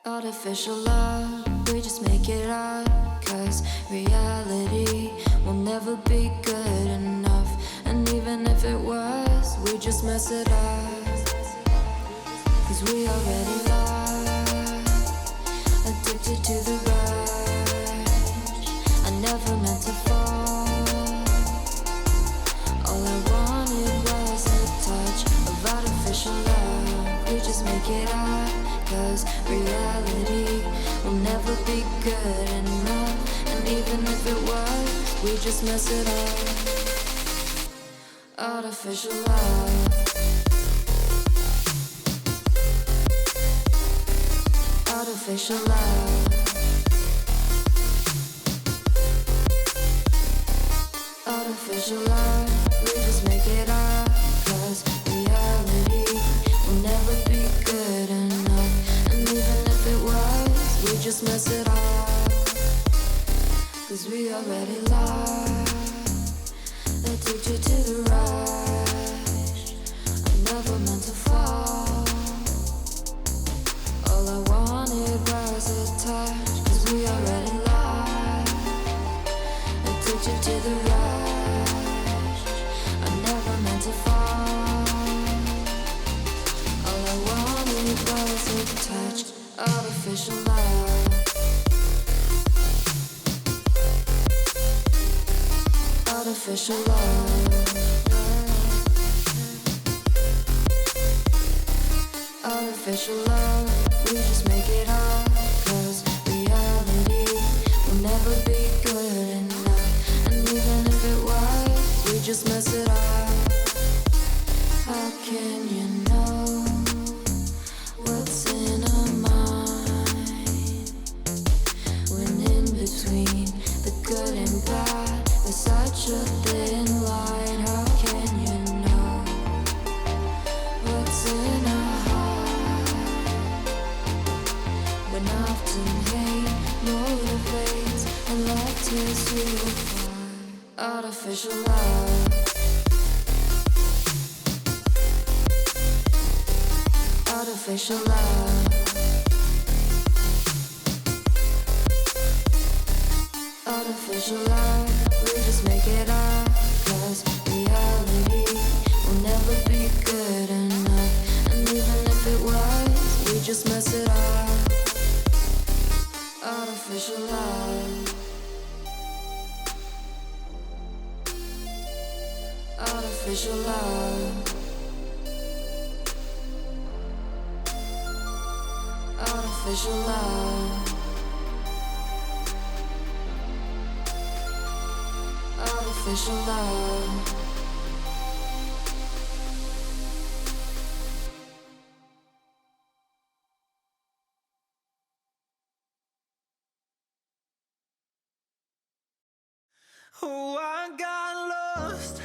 Artificial love, we just make it up, 'cause reality will never be good enough. And even if it was, we just mess it up, 'cause we already lost, addicted to the rush. I never meant to fall. All I wanted was a touch of artificial love. We just make it up, 'cause reality will never be good enough. And even if it was, we just mess it up. Artificial love. Artificial love. Artificial love. We just make it up, 'cause reality will never be good enough. And even if it was, we just mess it up, 'cause we already lost, addicted to the rush. I never meant to fall. All I wanted was a touch, 'cause we already lost, addicted to the rush. I never meant to fall. All I wanted was a touch, artificial love. Artificial love. Artificial love. We just make it up, 'cause reality will never be good enough. And even if it was, we just mess it up. How can you know what's in our mind, when in between the good and bad there's such a thin line? How can you know what's in our heart, when often hate motivates and love tears you apart? Artificial love. Artificial love. Artificial love. We just make it up, 'cause reality will never be good enough. And even if it was, we just mess it up. Artificial love. Artificial love. Artificial love. Artificial love. Oh, I got lost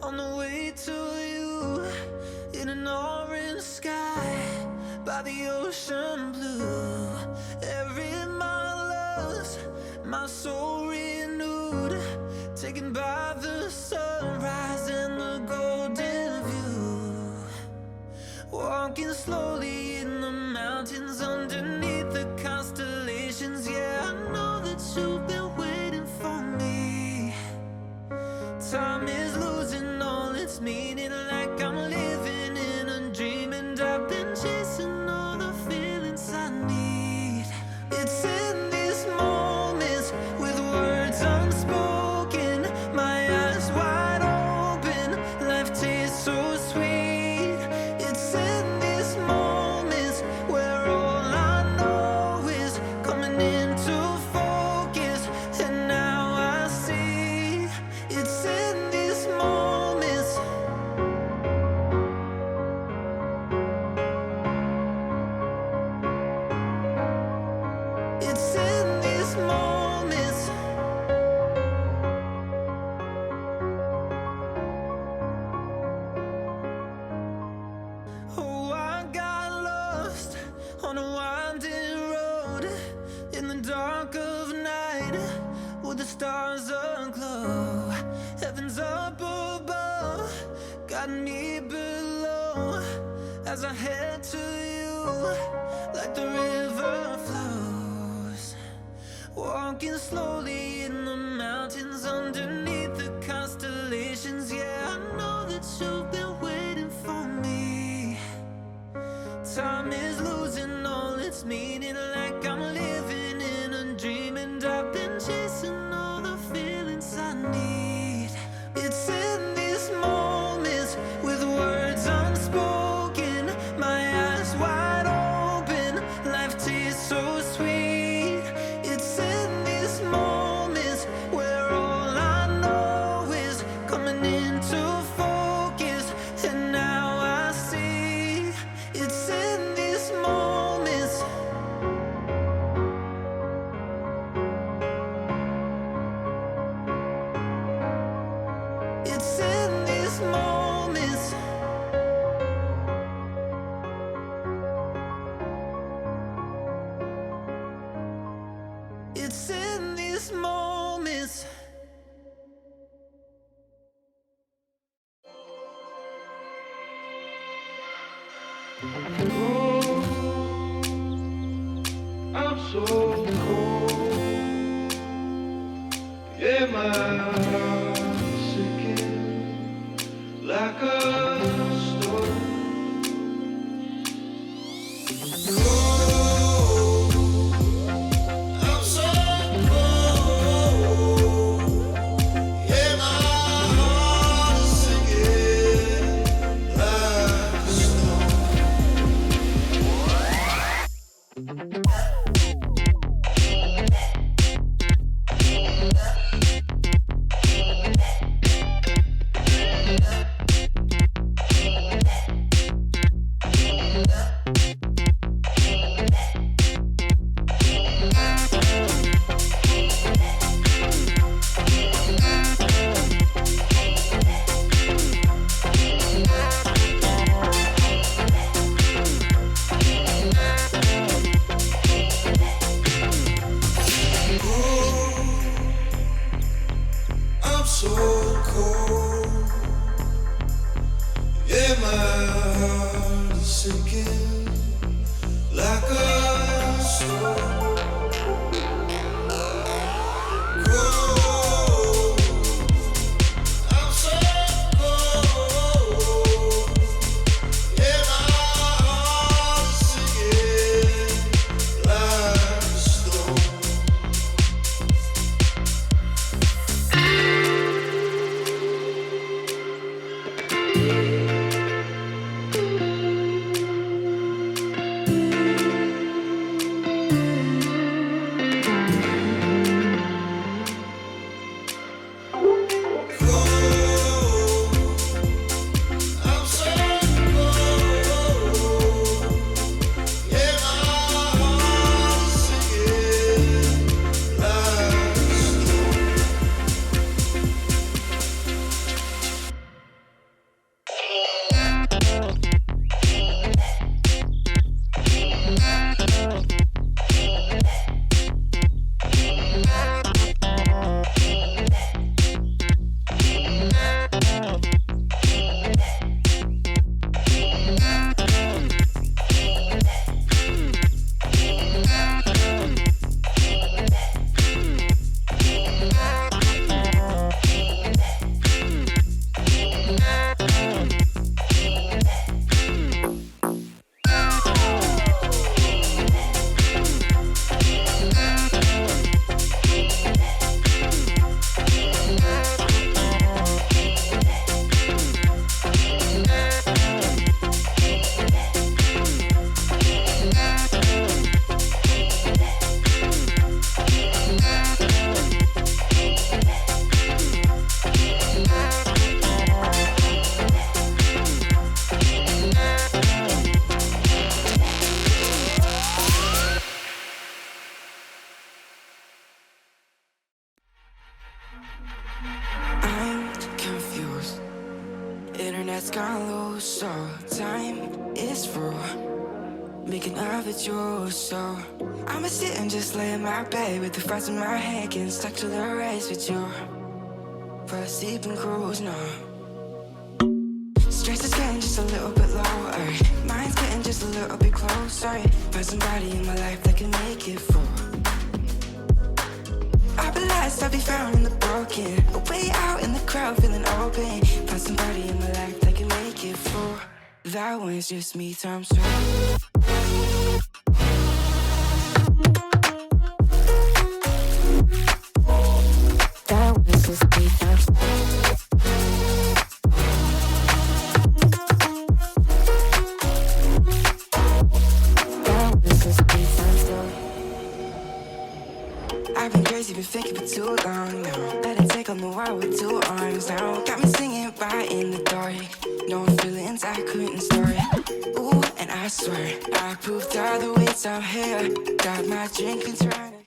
on the way to you, in an orange sky by the ocean blue. Every mile lost, my soul renewed, taken by the sunrise and the golden view. Walking slowly in the mountains underneath the constellations. Yeah, I know that you've been waiting for me. Time is losing all its meaning, like I'm living in a dream, and I've been chasing all the feelings I need. It's in these moments, with words unspoken, my eyes wide open, life tastes so sweet. It's in these moments where all I know is coming into focus, and now I see. It's in these moments. It's in these moments. Oh, I got lost on a winding road in the dark of night, with the stars aglow. Heaven's up above, got me below, as I head to you, like the river flows. walking slowly in the mountains underneath the constellations. Yeah, I know that you've been waiting for me. Time is losing all its meaning, like I'm living in a dream, and I've been chasing all the feelings I need. It's in these moments with words unspoken, my eyes wide open, life tastes so sweet. It's in these moments where all I know is coming into focus, and now I see. It's in these moments. It's in these moments. It's in these moments. I'm so cold. Yeah, my heart's sinking like a storm. Cold. I'm so cold. Yeah, my heart's sinking like a storm. I'm so cold. Yeah, my heart is sinking like a storm. Cold. I'm so cold. Yeah, my heart is sinking like a storm. I'm so cold. Yeah, my heart is sinking like a storm. I'm confused. Internet's gone loose, so time is through. Making of it yours, so I'ma sit and just lay in my bed with the frost in my head, getting stuck to the race with you. For a sleeping cruise, no. Stress is getting just a little bit lower. Mind's getting just a little bit closer. Find somebody in my life that can make it through. I'll be lost, I'll be found in the broken. Way out in the crowd, feeling open. Find somebody in my life that can make it full. That one's just me times two. That was just me times two. That was just me times two. I've been crazy, been thinking for too long now. Let it take on the world with two arms now. Got me singing right in the dark. No feelings I couldn't store. Ooh, and I swear I proved all the ways I'm here. Got my drink and trying.